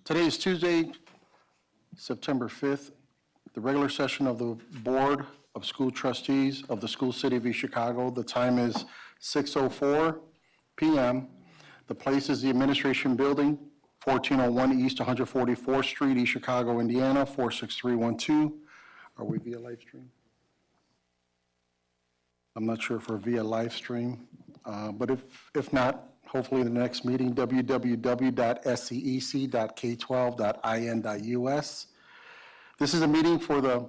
Today is Tuesday, September 5th, the regular session of the Board of School Trustees of the School City of East Chicago. The time is 6:04 p.m. The place is the Administration Building, 1401 East 144th Street, East Chicago, Indiana, 46312. Are we via live stream? I'm not sure if we're via live stream, but if not, hopefully in the next meeting, www.scec.k12.in.us. This is a meeting for the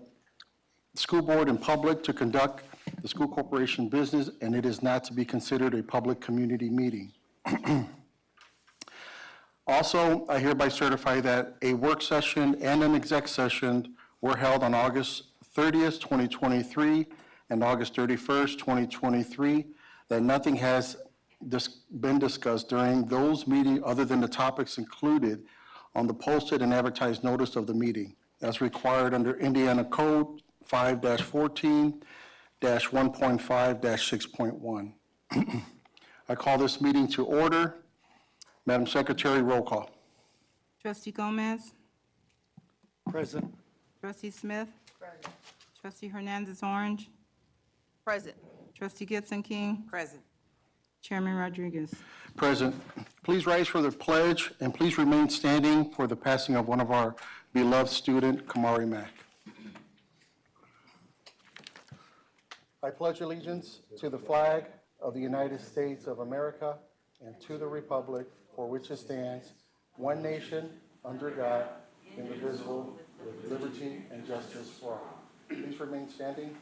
school board and public to conduct the school corporation business, and it is not to be considered a public community meeting. Also, I hereby certify that a work session and an exec session were held on August 30th, 2023, and August 31st, 2023, that nothing has been discussed during those meetings other than the topics included on the posted and advertised notice of the meeting, as required under Indiana Code 5-14-1.5-6.1. I call this meeting to order. Madam Secretary, roll call. Trustee Gomez. Present. Trustee Smith. Present. Trustee Hernandez Orange. Present. Trustee Gibson King. Present. Chairman Rodriguez. Present. Please rise for the pledge, and please remain standing for the passing of one of our beloved student, Kamari Mack. I pledge allegiance to the flag of the United States of America and to the republic for which it stands, one nation, under God, indivisible, with liberty and justice for all. Please remain standing.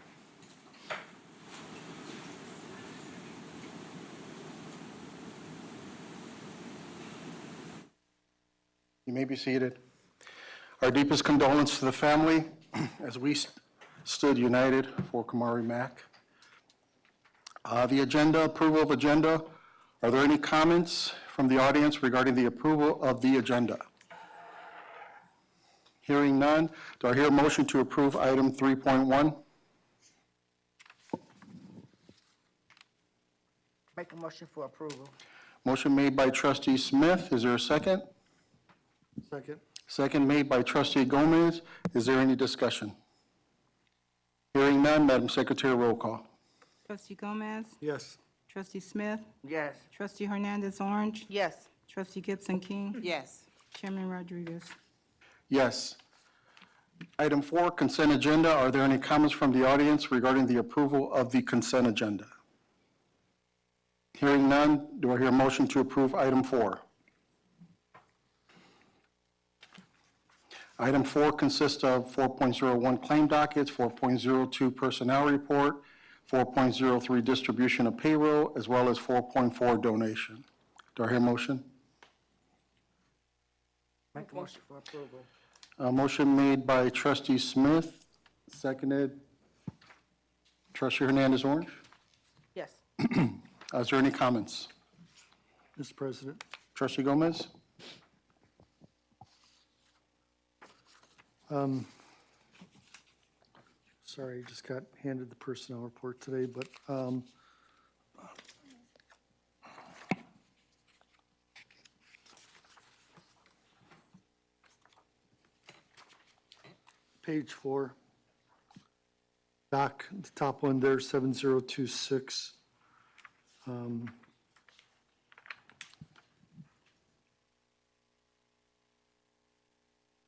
You may be seated. Our deepest condolence to the family as we stood united for Kamari Mack. The agenda, approval of agenda. Are there any comments from the audience regarding the approval of the agenda? Hearing none, do I hear a motion to approve item 3.1? Make a motion for approval. Motion made by Trustee Smith. Is there a second? Second. Second made by Trustee Gomez. Is there any discussion? Hearing none, Madam Secretary, roll call. Trustee Gomez. Yes. Trustee Smith. Yes. Trustee Hernandez Orange. Yes. Trustee Gibson King. Yes. Chairman Rodriguez. Yes. Item 4, consent agenda. Are there any comments from the audience regarding the approval of the consent agenda? Hearing none, do I hear a motion to approve item 4? Item 4 consists of 4.01 claim dockets, 4.02 personnel report, 4.03 distribution of payroll, as well as 4.4 donation. Do I hear a motion? Make a motion for approval. A motion made by Trustee Smith, seconded Trustee Hernandez Orange. Yes. Is there any comments? Mr. President, Trustee Gomez? sorry, just got handed the personnel report today, but page 4, doc, the top one there, 7026.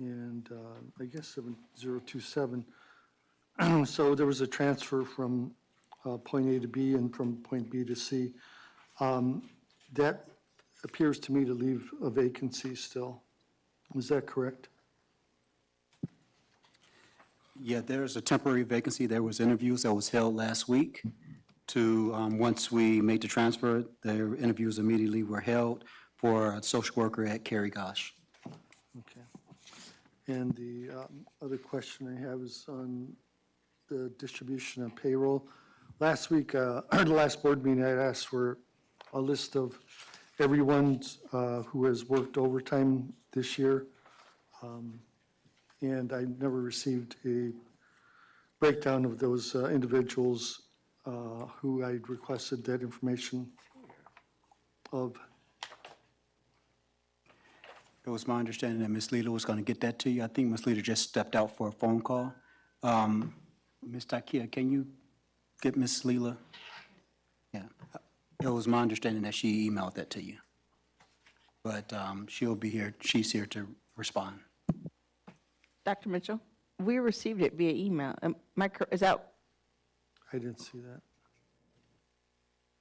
And I guess 7027. So there was a transfer from point A to B and from point B to C. That appears to me to leave a vacancy still. Is that correct? Yeah, there's a temporary vacancy. There was interviews that was held last week to, once we made the transfer, their interviews immediately were held for a social worker at Cary Gosh. Okay. And the other question I have is on the distribution of payroll. Last week, or the last board meeting, I asked for a list of everyone who has worked overtime this year. And I never received a breakdown of those individuals who I requested that information of. It was my understanding that Ms. Leela was going to get that to you. I think Ms. Leela just stepped out for a phone call. Ms. Takia, can you get Ms. Leela? Yeah. It was my understanding that she emailed that to you. But she'll be here, she's here to respond. Dr. Mitchell, we received it via email. Is that, I didn't see that.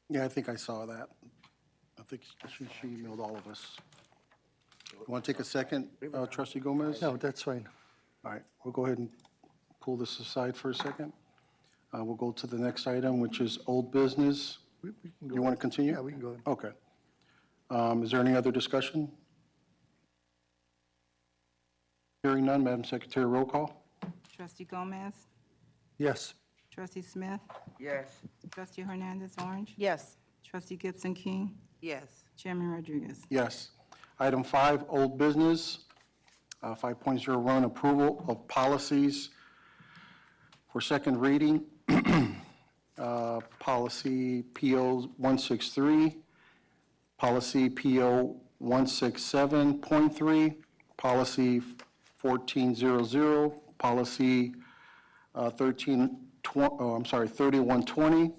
Yeah, I think I saw that. I think she emailed all of us. You want to take a second, Trustee Gomez? No, that's fine. All right, we'll go ahead and pull this aside for a second. We'll go to the next item, which is old business. We can go. You want to continue? Yeah, we can go ahead. Okay. Is there any other discussion? Hearing none, Madam Secretary, roll call. Trustee Gomez, Yes. Trustee Smith, yes. Trustee Hernandez Orange, Yes. Trustee Gibson King, Yes. Chairman Rodriguez. Yes. Item 5, old business. 5.01, approval of policies for second reading. Policy PO 163, policy PO 167.3, policy 1400, policy 3120,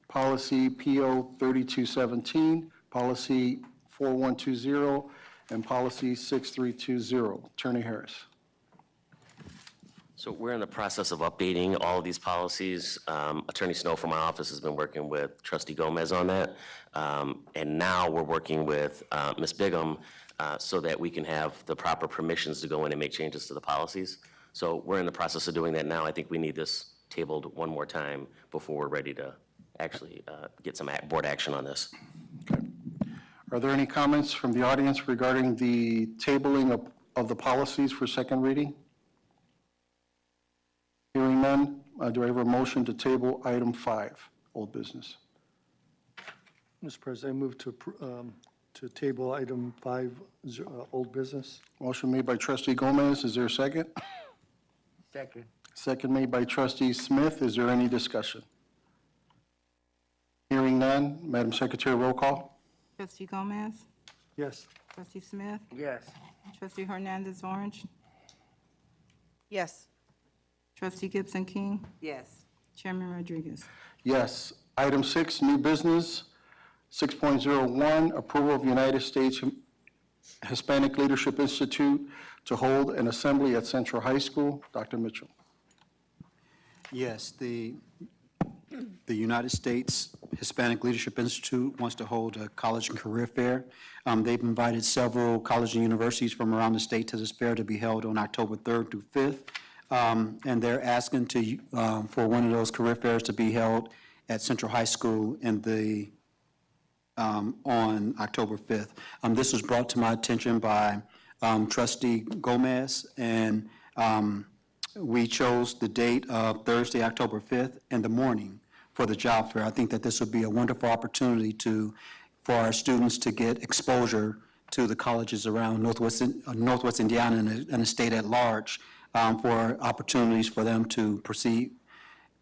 policy PO 3217, policy 4120, and policy 6320. Attorney Harris. So we're in the process of updating all of these policies. Attorney Snow from my office has been working with Trustee Gomez on that. And now we're working with Ms. Bigham so that we can have the proper permissions to go in and make changes to the policies. So we're in the process of doing that now. I think we need this tabled one more time before we're ready to actually get some board action on this. Okay. Are there any comments from the audience regarding the tabling of the policies for second reading? Hearing none, do I have a motion to table item 5, old business? Mr. President, I move to table item 5, old business. Motion made by Trustee Gomez. Is there a second? Second. Second made by Trustee Smith. Is there any discussion? Hearing none, Madam Secretary, roll call. Trustee Gomez, Yes. Trustee Smith, Yes. Trustee Hernandez Orange, Yes. Trustee Gibson King, Yes. Chairman Rodriguez. Yes. Item 6, new business. 6.01, approval of United States Hispanic Leadership Institute to hold an assembly at Central High School. Dr. Mitchell. Yes, the United States Hispanic Leadership Institute wants to hold a college and career fair. They've invited several colleges and universities from around the state to this fair to be held on October 3rd through 5th. And they're asking for one of those career fairs to be held at Central High School on October 5th. This was brought to my attention by Trustee Gomez, and we chose the date of Thursday, October 5th in the morning for the job fair. I think that this would be a wonderful opportunity for our students to get exposure to the colleges around Northwest Indiana and the state at large, for opportunities for them to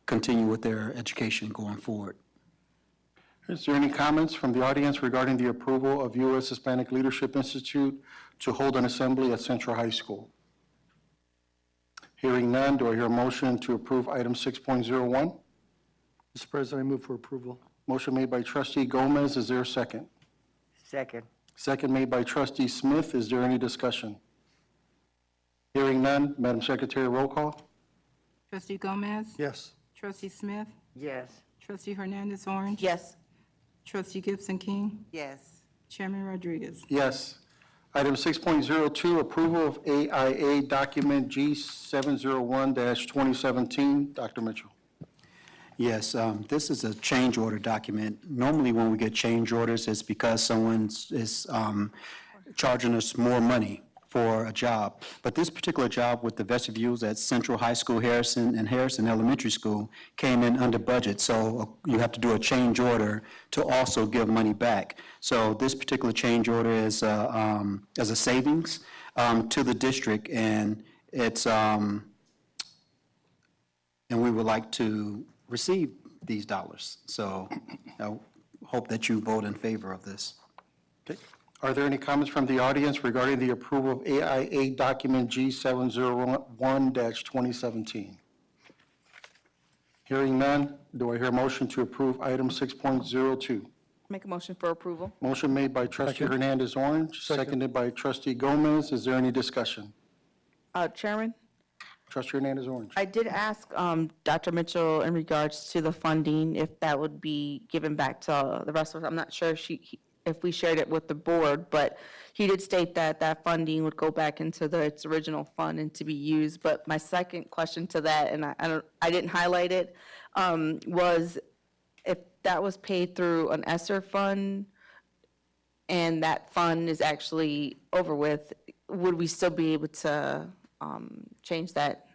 continue with their education going forward. Is there any comments from the audience regarding the approval of U.S. Hispanic Leadership Institute to hold an assembly at Central High School? Hearing none, do I hear a motion to approve item 6.01? Mr. President, I move for approval. Motion made by Trustee Gomez. Is there a second? Second. Second made by Trustee Smith. Is there any discussion? Hearing none, Madam Secretary, roll call. Trustee Gomez, Yes. Trustee Smith, Yes. Trustee Hernandez Orange, Yes. Trustee Gibson King, Yes. Chairman Rodriguez. Yes. Item 6.02, approval of AIA document G701-2017. Dr. Mitchell. Yes, this is a change order document. Normally, when we get change orders, it's because someone is charging us more money for a job. But this particular job with the vestibules at Central High School, Harrison, and Harrison Elementary School came in under budget. So you have to do a change order to also give money back. So this particular change order is as a savings to the district, and it's and we would like to receive these dollars. So I hope that you vote in favor of this. Okay. Are there any comments from the audience regarding the approval of AIA document G701-2017? Hearing none, do I hear a motion to approve item 6.02? Make a motion for approval. Motion made by trustee Hernandez Orange, seconded by trustee Gomez. Is there any discussion? Chairman, Trustee Hernandez Orange. I did ask Dr. Mitchell in regards to the funding, if that would be given back to the rest of us. I'm not sure if we shared it with the board, but he did state that that funding would go back into its original fund and to be used. But my second question to that, and I didn't highlight it, was if that was paid through an ESSER fund and that fund is actually over with, would we still be able to change that?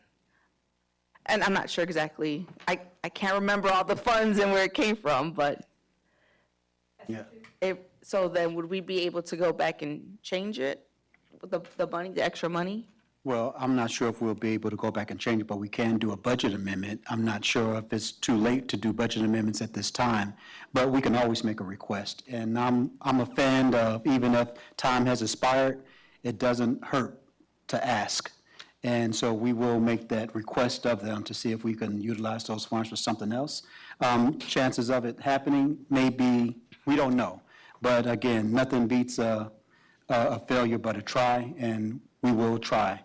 And I'm not sure exactly, I can't remember all the funds and where it came from, but Yeah. so then would we be able to go back and change it, the money, the extra money? Well, I'm not sure if we'll be able to go back and change it, but we can do a budget amendment. I'm not sure if it's too late to do budget amendments at this time, but we can always make a request. And I'm a fan of, even if time has expired, it doesn't hurt to ask. And so we will make that request of them to see if we can utilize those funds for something else. Chances of it happening may be, we don't know. But again, nothing beats a failure but a try, and we will try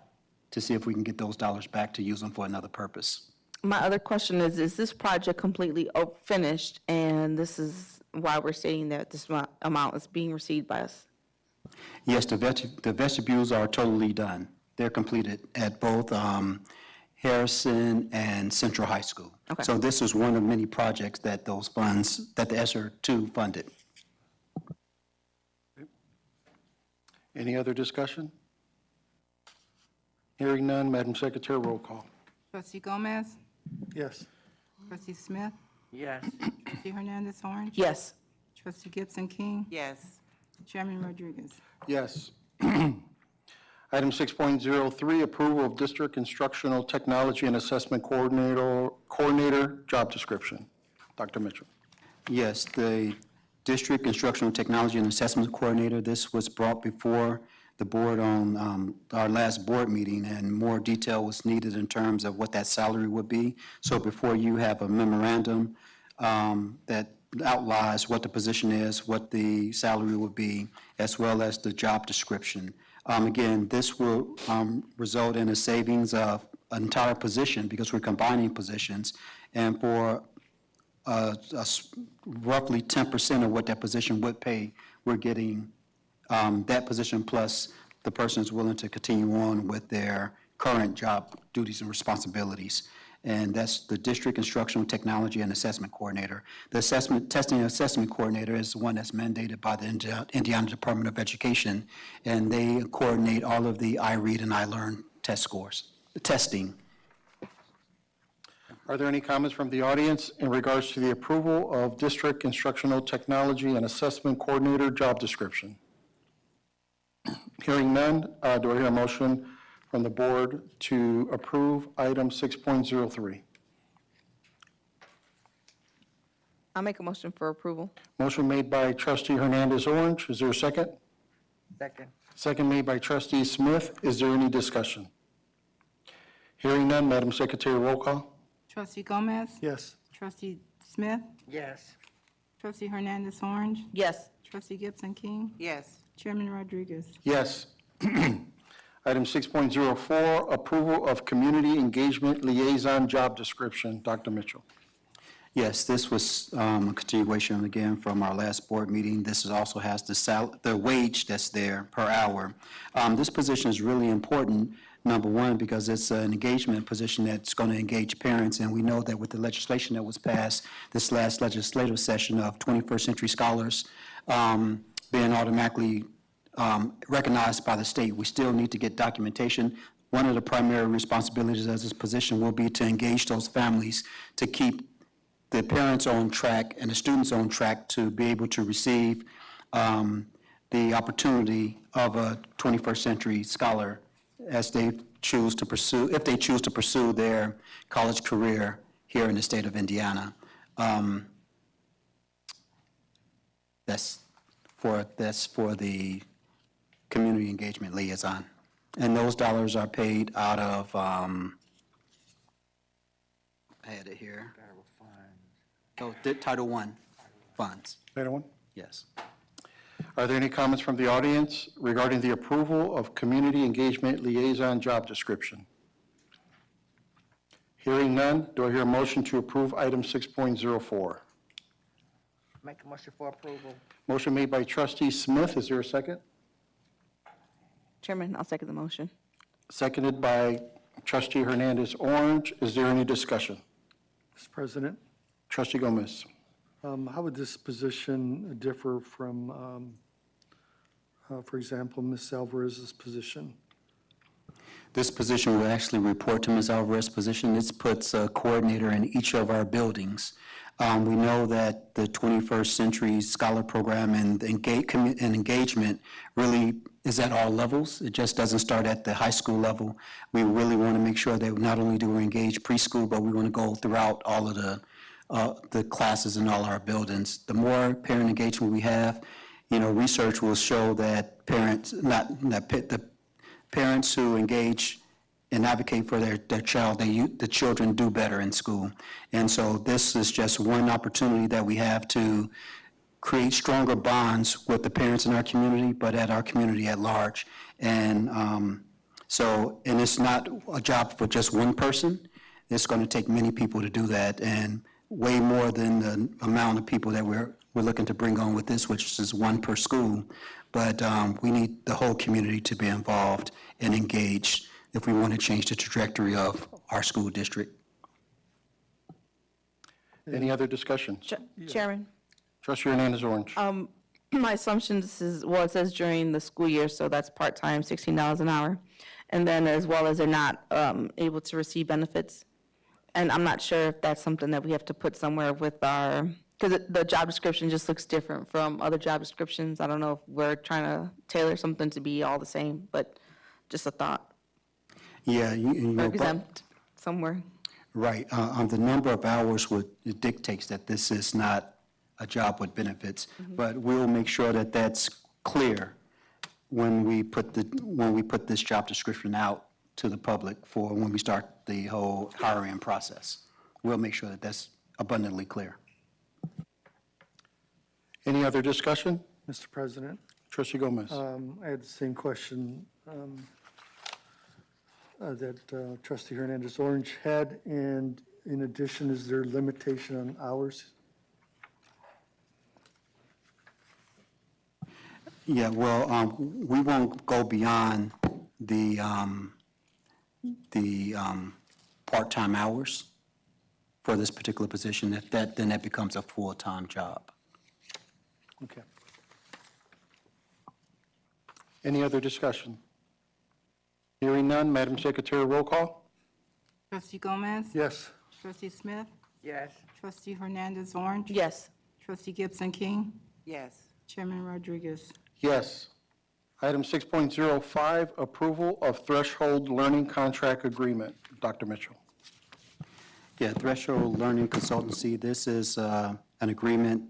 to see if we can get those dollars back to use them for another purpose. My other question is this project completely finished, and this is why we're stating that this amount is being received by us? Yes, the vestibules are totally done. They're completed at both Harrison and Central High School. Okay. So this is one of many projects that those funds, that the ESSER 2 funded. Any other discussion? Hearing none, Madam Secretary, roll call. Trustee Gomez? Yes. Trustee Smith? Yes. Trustee Hernandez Orange? Yes. Trustee Gibson King? Yes. Chairman Rodriguez? Yes. Item 6.03, approval of District Instructional Technology and Assessment Coordinator job description. Dr. Mitchell. Yes, the District Instructional Technology and Assessment Coordinator, this was brought before the board on our last board meeting, and more detail was needed in terms of what that salary would be. So before you have a memorandum that outlines what the position is, what the salary would be, as well as the job description. Again, this will result in a savings of an entire position because we're combining positions, and for roughly 10% of what that position would pay, we're getting that position plus the person is willing to continue on with their current job duties and responsibilities. And that's the District Instructional Technology and Assessment Coordinator. The Testing and Assessment Coordinator is the one that's mandated by the Indiana Department of Education, and they coordinate all of the iRead and iLearn test scores, testing. Are there any comments from the audience in regards to the approval of District Instructional Technology and Assessment Coordinator job description? Hearing none, do I hear a motion from the board to approve item 6.03? I'll make a motion for approval. Motion made by trustee Hernandez Orange. Is there a second? Second. Second made by trustee Smith. Is there any discussion? Hearing none, Madam Secretary, roll call. Trustee Gomez? Yes. Trustee Smith? Yes. Trustee Hernandez Orange? Yes. Trustee Gibson King? Yes. Chairman Rodriguez? Yes. Item 6.04, approval of Community Engagement Liaison job description. Dr. Mitchell. Yes, this was a continuation again from our last board meeting. This also has the wage that's there per hour. This position is really important, number one, because it's an engagement position that's going to engage parents, and we know that with the legislation that was passed this last legislative session of 21st century scholars being automatically recognized by the state, we still need to get documentation. One of the primary responsibilities of this position will be to engage those families to keep the parents on track and the students on track to be able to receive the opportunity of a 21st century scholar as they choose to pursue, if they choose to pursue their college career here in the state of Indiana. That's for the community engagement liaison. And those dollars are paid out of, I had it here. Oh, Title I funds, Anyone? yes. Are there any comments from the audience regarding the approval of Community Engagement Liaison job description? Hearing none, do I hear a motion to approve item 6.04? Make a motion for approval. Motion made by trustee Smith, is there a second? Chairman, I'll second the motion. Seconded by trustee Hernandez Orange. Is there any discussion? Mr. President, Trustee Gomez. how would this position differ from, for example, Ms. Alvarez's position? This position will actually report to Ms. Alvarez's position. This puts a coordinator in each of our buildings. We know that the 21st Century Scholar Program and engagement really is at all levels. It just doesn't start at the high school level. We really want to make sure that not only do we engage preschool, but we want to go throughout all of the classes in all our buildings. The more parent engagement we have, research will show that the parents who engage and advocate for their child, the children do better in school. And so this is just one opportunity that we have to create stronger bonds with the parents in our community, but at our community at large. And and it's not a job for just one person. It's going to take many people to do that, and way more than the amount of people that we're looking to bring on with this, which is one per school. But we need the whole community to be involved and engaged if we want to change the trajectory of our school district. Any other discussions? Chairman, Trustee Hernandez Orange. my assumption it says during the school year, so that's part-time, $16 an hour. And then as well as they're not able to receive benefits. And I'm not sure if that's something that we have to put somewhere with our, because the job description just looks different from other job descriptions. I don't know if we're trying to tailor something to be all the same, but just a thought. Yeah, Or exempt somewhere. right. On the number of hours, it dictates that this is not a job with benefits, but we'll make sure that that's clear when we put this job description out to the public for when we start the whole hiring process. We'll make sure that that's abundantly clear. Any other discussion? Mr. President, Trustee Gomez. I had the same question that trustee Hernandez Orange had, and in addition, is there limitation on hours? Yeah, well, we won't go beyond the part-time hours for this particular position. If then that becomes a full-time job. Okay. Any other discussion? Hearing none, Madam Secretary, roll call. Trustee Gomez? Yes. Trustee Smith? Yes. Trustee Hernandez Orange? Yes. Trustee Gibson King? Yes. Chairman Rodriguez? Yes. Item 6.05, approval of threshold learning contract agreement. Dr. Mitchell. Yeah, Threshold Learning Consultancy, this is an agreement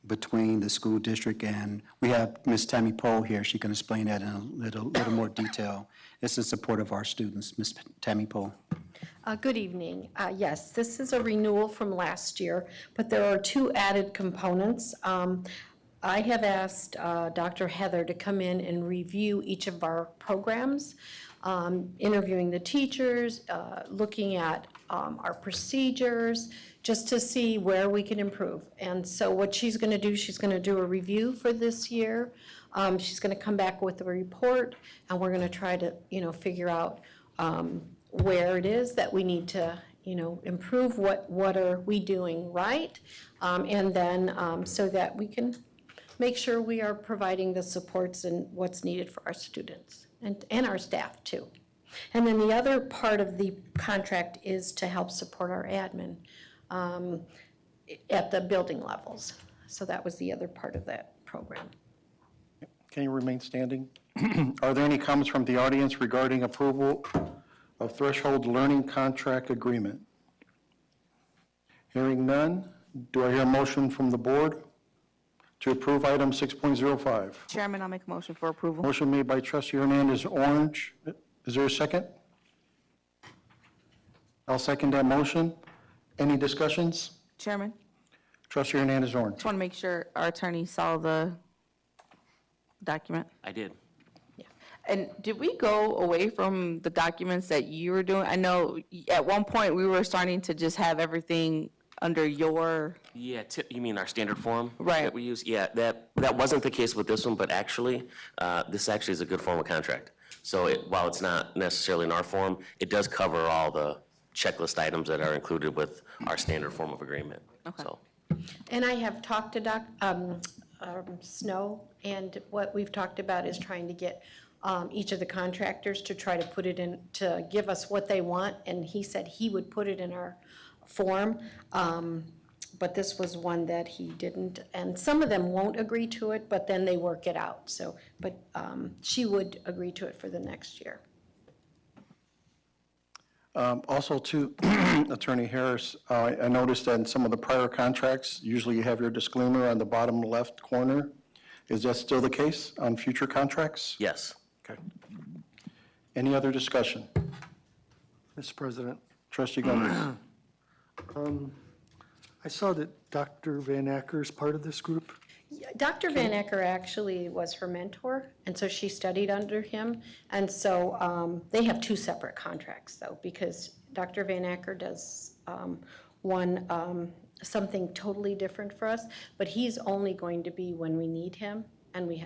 between the school district, and we have Ms. Tammy Poe here. She can explain that in a little more detail. It's in support of our students. Ms. Tammy Poe. Good evening. Yes, this is a renewal from last year, but there are two added components. I have asked Dr. Heather to come in and review each of our programs, interviewing the teachers, looking at our procedures, just to see where we can improve. And so what she's going to do, she's going to do a review for this year. She's going to come back with a report, and we're going to try to, figure out where it is that we need to, improve, what are we doing right, and then so that we can make sure we are providing the supports and what's needed for our students and our staff too. And then the other part of the contract is to help support our admin at the building levels. So that was the other part of that program. Can you remain standing? Are there any comments from the audience regarding approval of threshold learning contract agreement? Hearing none, do I hear a motion from the board to approve item 6.05. Chairman, I'll make a motion for approval. Motion made by trustee Hernandez Orange. Is there a second? I'll second that motion. Any discussions? Chairman, Trustee Hernandez Orange. just want to make sure our attorney saw the document. I did. And did we go away from the documents that you were doing? I know at one point we were starting to just have everything under your, Yeah, you mean our standard form? Right. That we use? Yeah, that wasn't the case with this one, but actually, this actually is a good form of contract. So while it's not necessarily in our form, it does cover all the checklist items that are included with our standard form of agreement. Okay. So, And I have talked to Snow, and what we've talked about is trying to get each of the contractors to try to put it in, to give us what they want, and he said he would put it in our form, but this was one that he didn't, and some of them won't agree to it, but then they work it out, so, but she would agree to it for the next year. Also to Attorney Harris, I noticed that in some of the prior contracts, usually you have your disclaimer on the bottom left corner. Is that still the case on future contracts? yes. Okay. Any other discussion? Mr. President, Trustee Gomez. I saw that Dr. Van Acker is part of this group. Dr. Van Acker actually was her mentor, and so she studied under him. And so they have two separate contracts, though, because Dr. Van Acker does something totally different for us, but he's only going to be when we need him, and we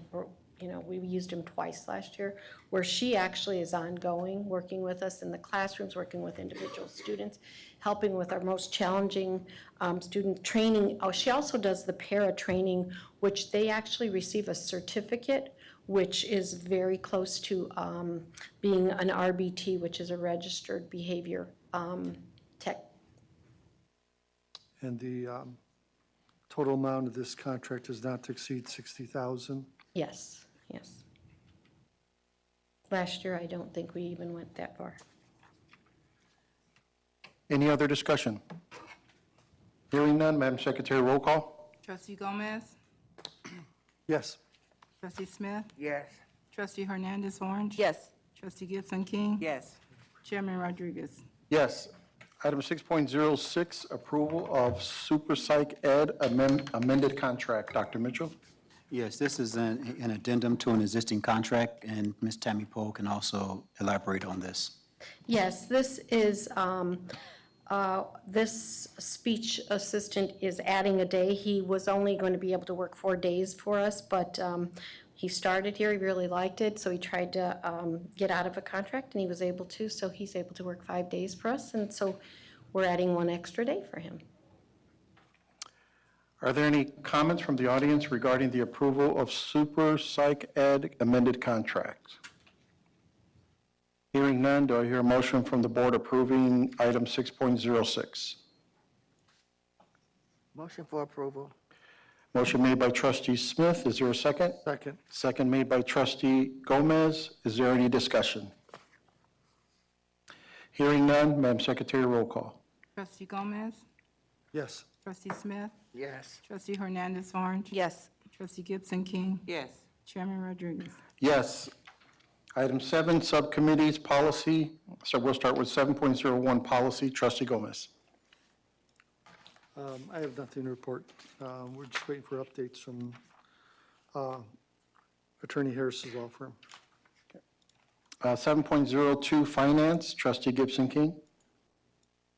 used him twice last year, where she actually is ongoing, working with us in the classrooms, working with individual students, helping with our most challenging student training. Oh, she also does the para training, which they actually receive a certificate, which is very close to being an RBT, which is a registered behavior tech. And the total amount of this contract is not to exceed $60,000. Yes, yes. Last year, I don't think we even went that far. Any other discussion? Hearing none, Madam Secretary, roll call. Trustee Gomez? Yes. Trustee Smith? Yes. Trustee Hernandez Orange? Yes. Trustee Gibson King? Yes. Chairman Rodriguez? Yes. Item 6.06, approval of Super Psych Ed amended contract. Dr. Mitchell? Yes, this is an addendum to an existing contract, and Ms. Tammy Poe can also elaborate on this. Yes, this is, this speech assistant is adding a day. He was only going to be able to work 4 days for us, but he started here, he really liked it, so he tried to get out of a contract, and he was able to, so he's able to work 5 days for us, and so we're adding 1 extra day for him. Are there any comments from the audience regarding the approval of Super Psych Ed amended contract? Hearing none, do I hear a motion from the board approving item 6.06? Motion for approval. Motion made by trustee Smith. Is there a second? Second. Second made by trustee Gomez. Is there any discussion? Hearing none, Madam Secretary, roll call. Trustee Gomez? Yes. Trustee Smith? Yes. Trustee Hernandez Orange? Yes. Trustee Gibson King? Yes. Chairman Rodriguez? Yes. Item 7, subcommittees, policy. So we'll start with 7.01, policy. Trustee Gomez. I have nothing to report. We're just waiting for updates from Attorney Harris's law firm. 7.02, finance. Trustee Gibson King.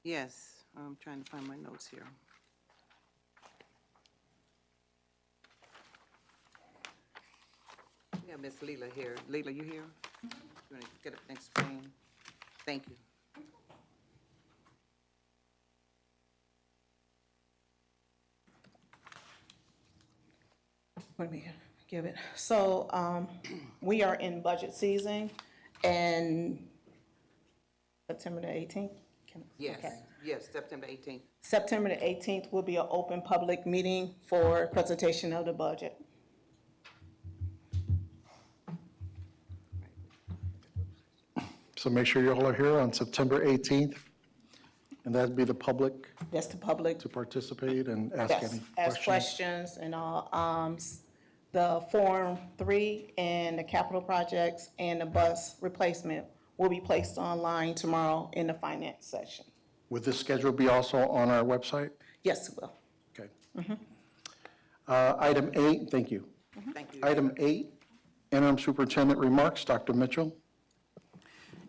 Yes, I'm trying to find my notes here. We got Miss Leila here. Leila, you here? You want to get up and explain? Thank you. Let me give it. So, we are in budget season, and September the 18th? Yes, Okay. yes, September 18th. September the 18th will be an open public meeting for presentation of the budget. So make sure you all are here on September 18th And that'd be the public That's the public. to participate and ask Yes, any ask questions and all. The Form 3 and the capital projects and the bus replacement will be placed online tomorrow in the finance session. Would this schedule be also on our website? Yes, it will. Okay. Item 8, thank you. Thank you. Item 8, interim superintendent remarks, Dr. Mitchell.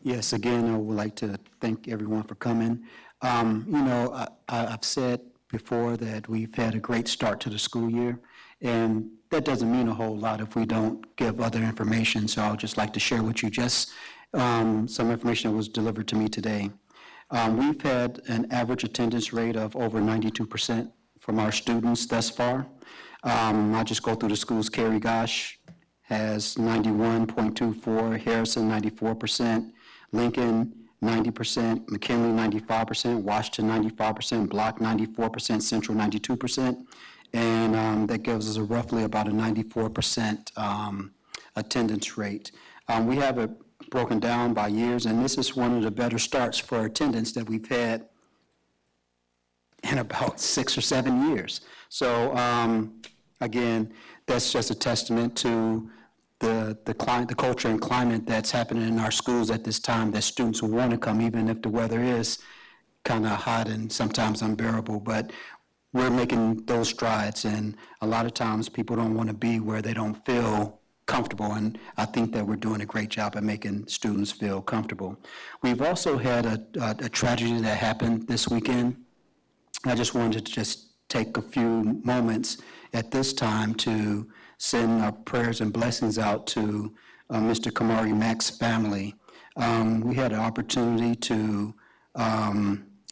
Yes, again, I would like to thank everyone for coming. I've said before that we've had a great start to the school year, and that doesn't mean a whole lot if we don't give other information. So I'll just like to share with you just some information that was delivered to me today. We've had an average attendance rate of over 92% from our students thus far. I'll just go through the schools. Cary Gosh has 91.24, Harrison 94%, Lincoln 90%, McKinley 95%, Washington 95%, Block 94%, Central 92%, and that gives us roughly about a 94% attendance rate. We have it broken down by years, and this is one of the better starts for attendance that we've had in about 6 or 7 years. So again, that's just a testament to the culture and climate that's happening in our schools at this time, that students will want to come even if the weather is kind of hot and sometimes unbearable. But we're making those strides, and a lot of times people don't want to be where they don't feel comfortable, and I think that we're doing a great job at making students feel comfortable. We've also had a tragedy that happened this weekend. I just wanted to just take a few moments at this time to send our prayers and blessings out to Mr. Kamari Mack's family. We had an opportunity to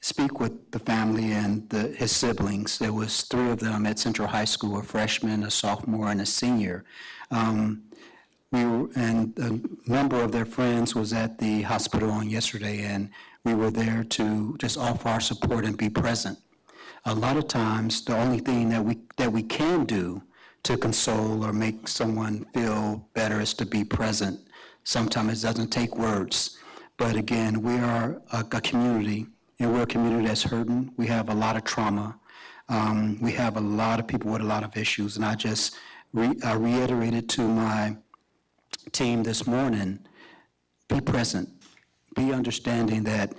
speak with the family and his siblings. There was 3 of them at Central High School, a freshman, a sophomore, and a senior. And a number of their friends was at the hospital on yesterday, and we were there to just offer our support and be present. A lot of times, the only thing that we can do to console or make someone feel better is to be present. Sometimes it doesn't take words. But again, we are a community, and we're a community that's hurting. We have a lot of trauma. We have a lot of people with a lot of issues, and I just reiterated to my team this morning, be present, be understanding that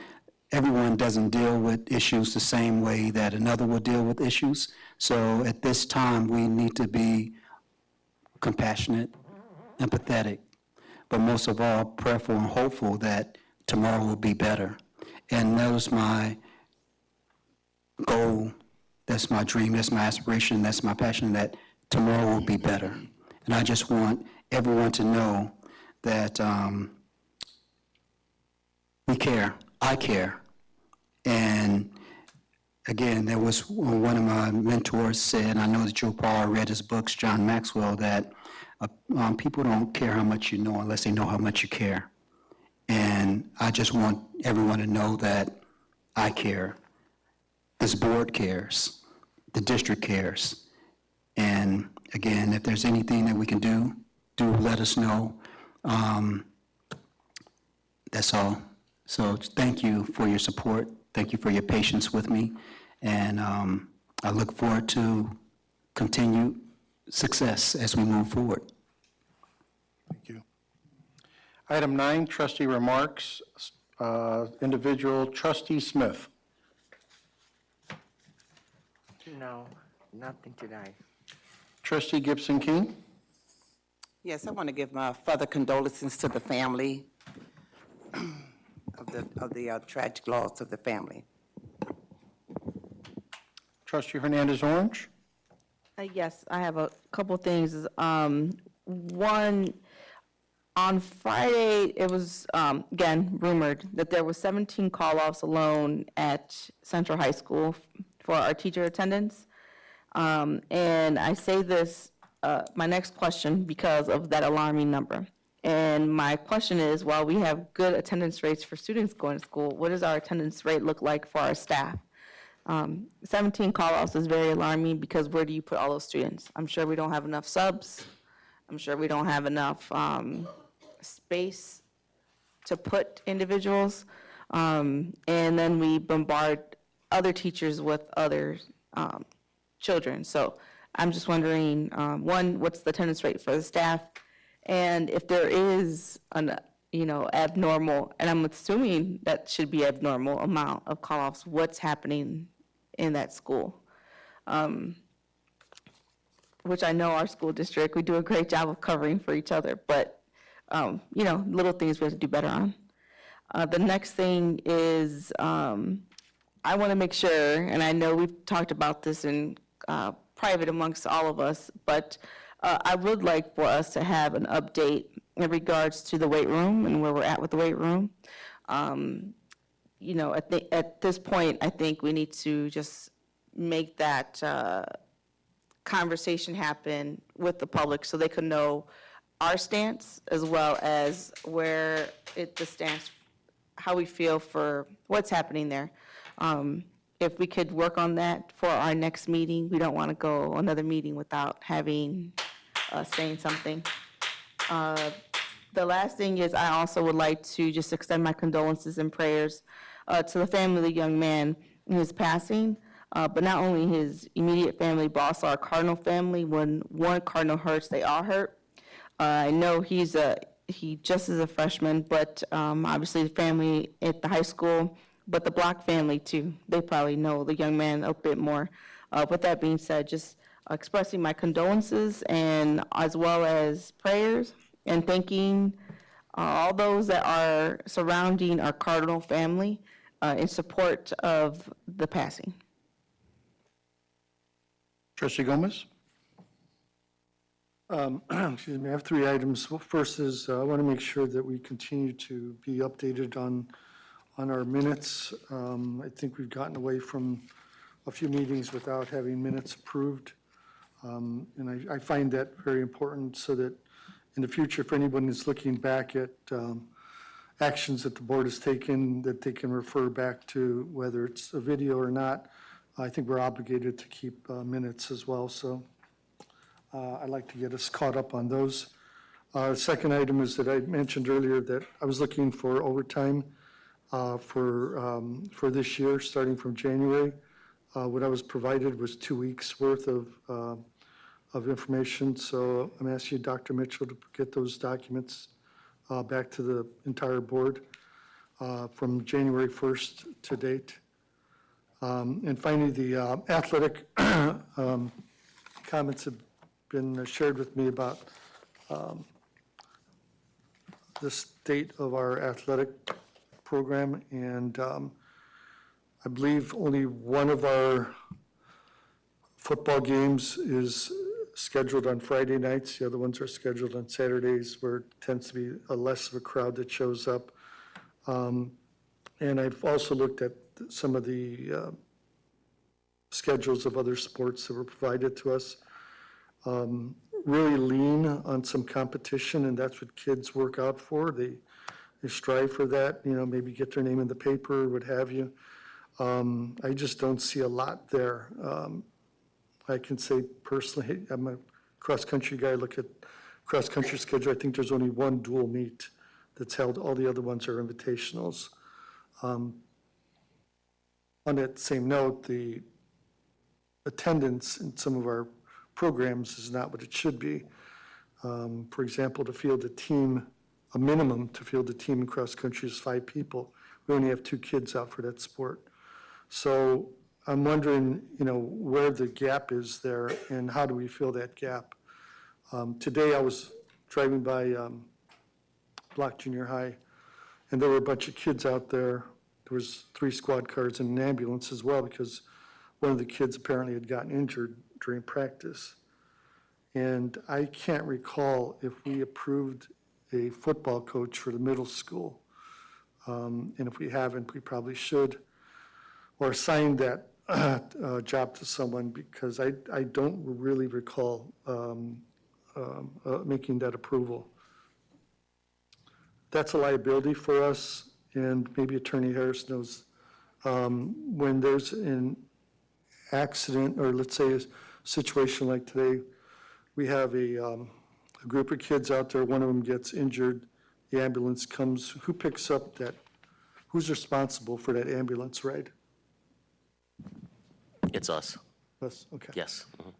everyone doesn't deal with issues the same way that another will deal with issues. So at this time, we need to be compassionate, empathetic, but most of all, prayerful and hopeful that tomorrow will be better. And that was my goal, that's my dream, that's my aspiration, that's my passion, that tomorrow will be better. And I just want everyone to know that we care, I care. And again, there was one of my mentors said, I know that Joe Paul read his books, John Maxwell, that people don't care how much you know unless they know how much you care. And I just want everyone to know that I care. This board cares. The district cares. And again, if there's anything that we can do let us know. That's all. So thank you for your support. Thank you for your patience with me. And I look forward to continued success as we move forward. Thank you. Item 9, trustee remarks, individual trustee Smith. No, nothing today. Trustee Gibson King. Yes, I want to give my further condolences to the family of the tragic loss of the family. Trustee Hernandez Orange. Yes, I have a couple things. One, on Friday, it was, again, rumored that there was 17 call-offs alone at Central High School for our teacher attendance. And I say this, my next question, because of that alarming number. And my question is, while we have good attendance rates for students going to school, what does our attendance rate look like for our staff? 17 call-offs is very alarming, because where do you put all those students? I'm sure we don't have enough subs. I'm sure we don't have enough space to put individuals. And then we bombard other teachers with other children. So I'm just wondering, one, what's the attendance rate for the staff? And if there is an, abnormal, and I'm assuming that should be abnormal amount of call-offs, what's happening in that school? Which I know our school district, we do a great job of covering for each other, but, little things we have to do better on. The next thing is, I want to make sure, and I know we've talked about this in private amongst all of us, but I would like for us to have an update in regards to the weight room and where we're at with the weight room. At this point, I think we need to just make that conversation happen with the public so they can know our stance as well as where the stance, how we feel for what's happening there. If we could work on that for our next meeting, we don't want to go another meeting without having, saying something. The last thing is I also would like to just extend my condolences and prayers to the family of the young man in his passing, but not only his immediate family, but also our Cardinal family. When one Cardinal hurts, they all hurt. I know he just is a freshman, but obviously the family at the high school, but the Block family too. They probably know the young man a bit more. With that being said, just expressing my condolences and as well as prayers and thanking all those that are surrounding our Cardinal family in support of the passing. Trustee Gomez? Excuse me, I have 3 items. Well, first is I want to make sure that we continue to be updated on our minutes. I think we've gotten away from a few meetings without having minutes approved. And I find that very important so that in the future, if anyone is looking back at actions that the board has taken, that they can refer back to, whether it's a video or not. I think we're obligated to keep minutes as well. So I'd like to get us caught up on those. Second item is that I mentioned earlier that I was looking for overtime for this year, starting from January. What I was provided was 2 weeks' worth of information. So I'm asking you, Dr. Mitchell, to get those documents back to the entire board from January 1st to date. And finally, the athletic comments have been shared with me about the state of our athletic program. And I believe only one of our football games is scheduled on Friday nights. The other ones are scheduled on Saturdays, where it tends to be less of a crowd that shows up. And I've also looked at some of the schedules of other sports that were provided to us. Really lean on some competition, and that's what kids work out for. They strive for that, maybe get their name in the paper, what have you. I just don't see a lot there. I can say personally, I'm a cross-country guy. Look at cross-country schedule. I think there's only one dual meet that's held. All the other ones are invitationals. On that same note, the attendance in some of our programs is not what it should be. For example, to field a team, a minimum to field a team in cross-country is 5 people. We only have 2 kids out for that sport. So I'm wondering, where the gap is there and how do we fill that gap? Today I was driving by Block Junior High, and there were a bunch of kids out there. There was 3 squad cars and an ambulance as well, because one of the kids apparently had gotten injured during practice. And I can't recall if we approved a football coach for the middle school. And if we haven't, we probably should, or assign that job to someone, because I don't really recall making that approval. That's a liability for us, and maybe Attorney Harris knows. When there's an accident, or let's say a situation like today, we have a group of kids out there, one of them gets injured, the ambulance comes, who picks up that, who's responsible for that ambulance ride? It's us, Yes, okay. yes. Mhm.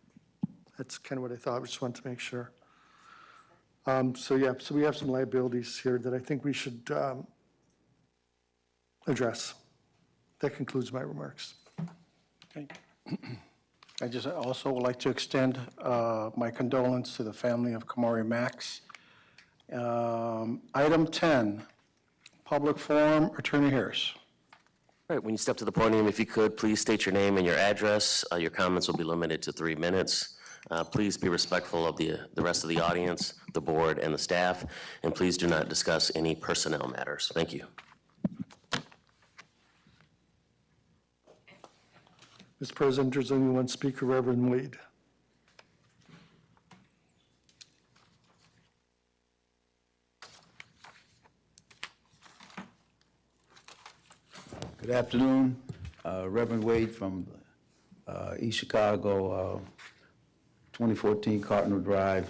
That's kind of what I thought, I just wanted to make sure. So we have some liabilities here that I think we should address. That concludes my remarks. Okay. I just also would like to extend my condolence to the family of Kamari Max. Item 10, public forum, Attorney Harris. All right, when you step to the podium, if you could, please state your name and your address. Your comments will be limited to 3 minutes. Please be respectful of the rest of the audience, the board, and the staff, and please do not discuss any personnel matters. Thank you. Mr. President, there's only one speaker, Reverend Wade. Good afternoon, Reverend Wade from East Chicago, 2014 Cardinal Drive.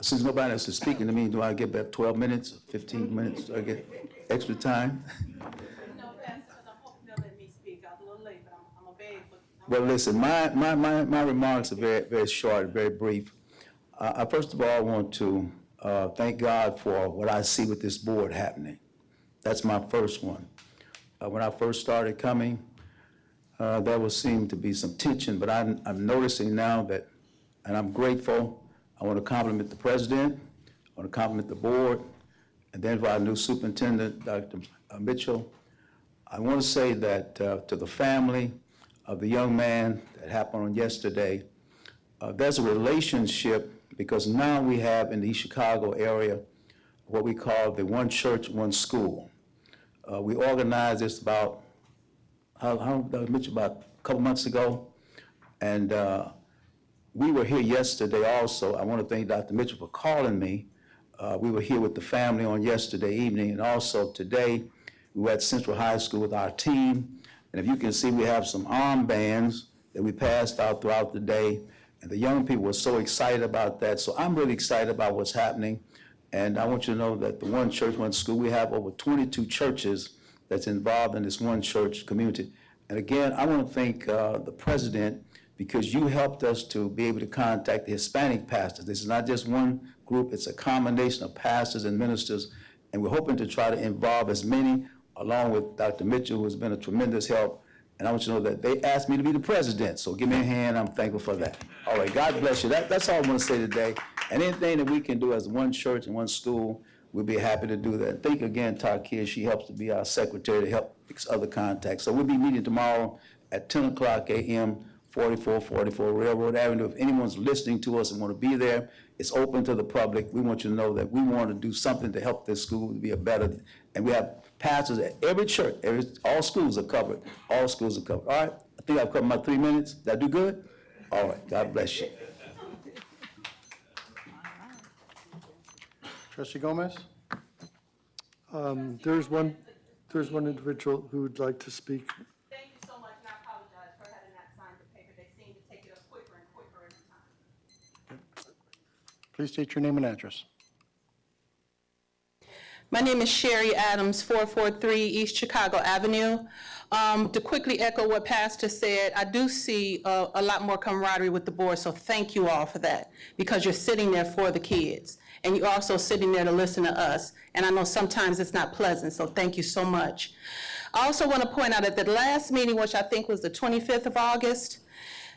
Since nobody else is speaking to me, do I get about 12 minutes, 15 minutes? Do I get extra time? Well, listen, my remarks are very, very short, very brief. First of all, I want to thank God for what I see with this board happening. That's my first one. When I first started coming, there was seemed to be some tension, but I'm noticing now that, and I'm grateful. I want to compliment the president, I want to compliment the board, and then for our new superintendent, Dr. Mitchell. I want to say that to the family of the young man that happened on yesterday, there's a relationship because now we have in the East Chicago area what we call the one church, one school. We organized this about, Dr. Mitchell, about a couple months ago, and we were here yesterday also. I want to thank Dr. Mitchell for calling me. We were here with the family on yesterday evening, and also today we were at Central High School with our team. And if you can see, we have some armbands that we passed out throughout the day, and the young people were so excited about that. So I'm really excited about what's happening. And I want you to know that the one church, one school, we have over 22 churches that's involved in this one church community. And again, I want to thank the president because you helped us to be able to contact the Hispanic pastors. This is not just one group, it's a combination of pastors and ministers. And we're hoping to try to involve as many, along with Dr. Mitchell, who has been a tremendous help. And I want you to know that they asked me to be the president, so give me a hand, I'm thankful for that. All right, God bless you. That's all I want to say today. And anything that we can do as one church and one school, we'll be happy to do that. Thank you again, Tarkia. She helps to be our secretary to help fix other contacts. So we'll be meeting tomorrow at 10 o'clock a.m., 4444 Railroad Avenue. If anyone's listening to us and want to be there, it's open to the public. We want you to know that we want to do something to help this school to be a better, and we have pastors at every church, all schools are covered. All schools are covered. All right, I think I've covered my 3 minutes. Did I do good? All right, God bless you. Trustee Gomez? There's one individual who would like to speak. Thank you so much, and I apologize for having not signed the paper. They seem to take it up quicker and quicker every time. Please state your name and address. My name is Sherry Adams, 443 East Chicago Avenue. To quickly echo what Pastor said, I do see a lot more camaraderie with the board, so thank you all for that, because you're sitting there for the kids, and you're also sitting there to listen to us, and I know sometimes it's not pleasant, so thank you so much. I also want to point out at the last meeting, which I think was the 25th of August,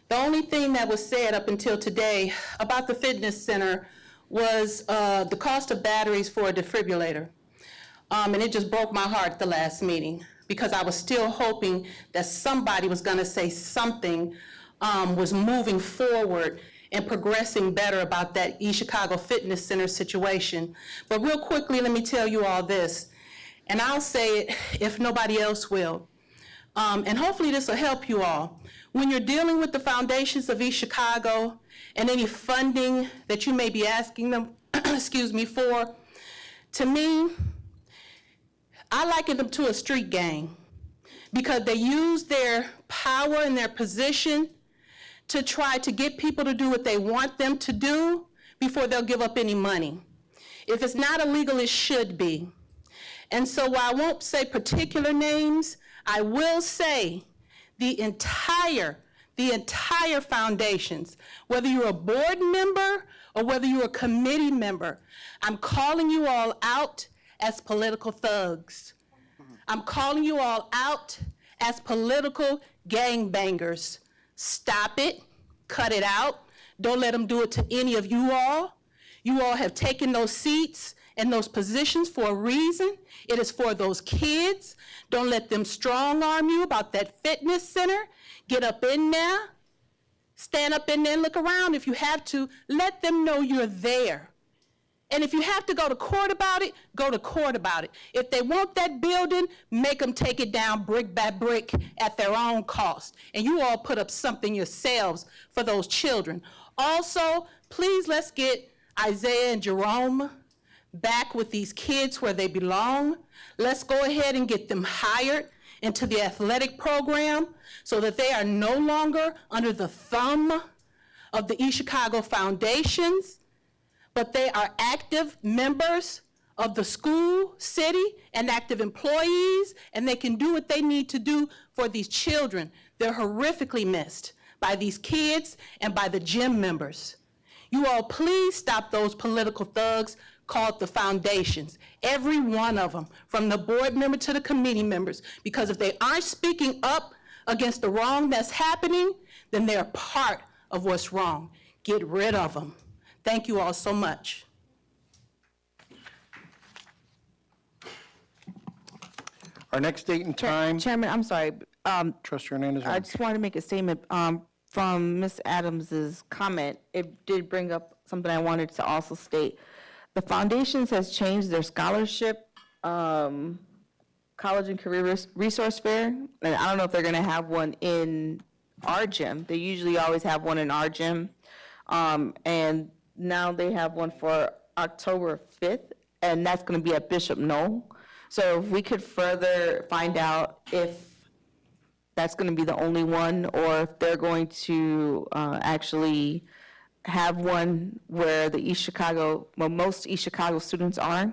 the only thing that was said up until today about the fitness center was the cost of batteries for a defibrillator. And it just broke my heart at the last meeting because I was still hoping that somebody was going to say something was moving forward and progressing better about that East Chicago Fitness Center situation. But real quickly, let me tell you all this, and I'll say it if nobody else will. And hopefully this will help you all. When you're dealing with the foundations of East Chicago and any funding that you may be asking them, excuse me, for, to me, I liken them to a street gang because they use their power and their position to try to get people to do what they want them to do before they'll give up any money. If it's not illegal, it should be. And so while I won't say particular names, I will say the entire the entire foundations, whether you're a board member or whether you're a committee member. I'm calling you all out as political thugs. I'm calling you all out as political gangbangers. Stop it, cut it out. Don't let them do it to any of you all. You all have taken those seats and those positions for a reason. It is for those kids. Don't let them strong arm you about that fitness center. Get up in there, stand up in there and look around if you have to. Let them know you're there. And if you have to go to court about it, go to court about it. If they want that building, make them take it down brick by brick at their own cost. And you all put up something yourselves for those children. Also, please let's get Isaiah and Jerome back with these kids where they belong. Let's go ahead and get them hired into the athletic program so that they are no longer under the thumb of the East Chicago Foundations, but they are active members of the school, city, and active employees, and they can do what they need to do for these children. They're horrifically missed by these kids and by the gym members. You all please stop those political thugs called the foundations, every one of them, from the board member to the committee members, because if they aren't speaking up against the wrong that's happening, then they're part of what's wrong. Get rid of them. Thank you all so much. Our next date and time, Chairman, I'm sorry. Trustee Hernandez. I just wanted to make a statement from Ms. Adams's comment. It did bring up something I wanted to also state. The foundations has changed their scholarship, college and career resource fair, and I don't know if they're gonna have one in our gym. They usually always have one in our gym. And now they have one for October 5th, and that's gonna be at Bishop Knoll. So if we could further find out if that's going to be the only one, or if they're going to actually have one where the East Chicago, well, most East Chicago students are.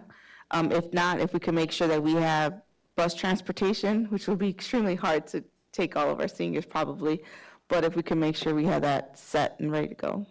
If not, if we can make sure that we have bus transportation, which will be extremely hard to take all of our seniors probably, but if we can make sure we have that set and ready to go.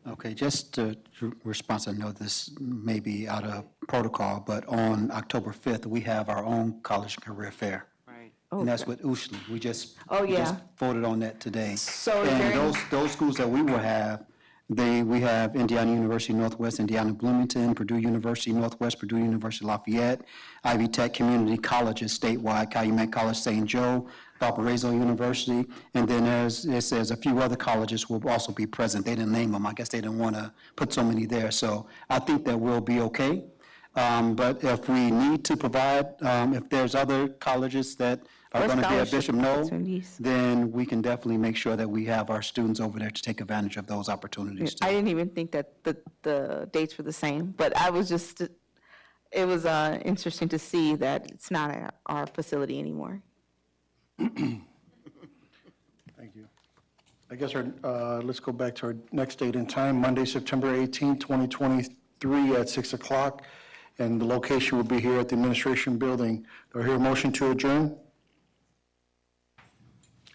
Okay, just to respond, I know this may be out of protocol, but on October 5th, we have our own college and career fair. Right. And that's with Ushley. We just yeah. voted on that today. So is there And any- those schools that we will have, we have Indiana University Northwest, Indiana Bloomington, Purdue University Northwest, Purdue University Lafayette, Ivy Tech Community Colleges statewide, Calumet College St. Joe, Valparaiso University, and then it says a few other colleges will also be present. They didn't name them. I guess they didn't want to put so many there. So I think that we'll be okay. But if we need to provide, if there's other colleges that are Or going to be at scholarship Bishop Knoll, opportunities. then we can definitely make sure that we have our students over there to take advantage of those opportunities too. I didn't even think that the dates were the same, but I was just, it was interesting to see that it's not at our facility anymore. Thank you. I guess let's go back to our next date and time, Monday, September 18, 2023 at 6 o'clock. And the location will be here at the Administration Building. Do I hear a motion to adjourn?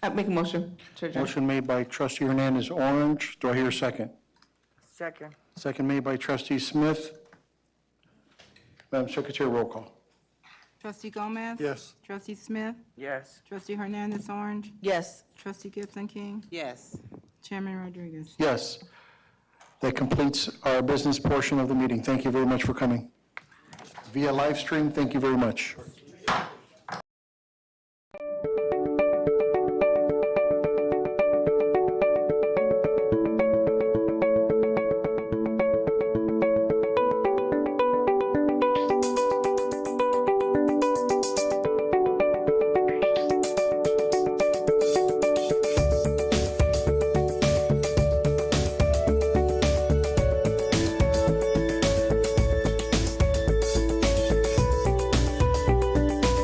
I make a motion to adjourn. Motion made by Trustee Hernandez Orange. Do I hear a second? Second. Second made by Trustee Smith. Madam Secretary, roll call. Trustee Gomez? Yes. Trustee Smith? Yes. Trustee Hernandez Orange? Yes. Trustee Gibson King? Yes. Chairman Rodriguez? Yes. That completes our business portion of the meeting. Thank you very much for coming. Via live stream, thank you very much.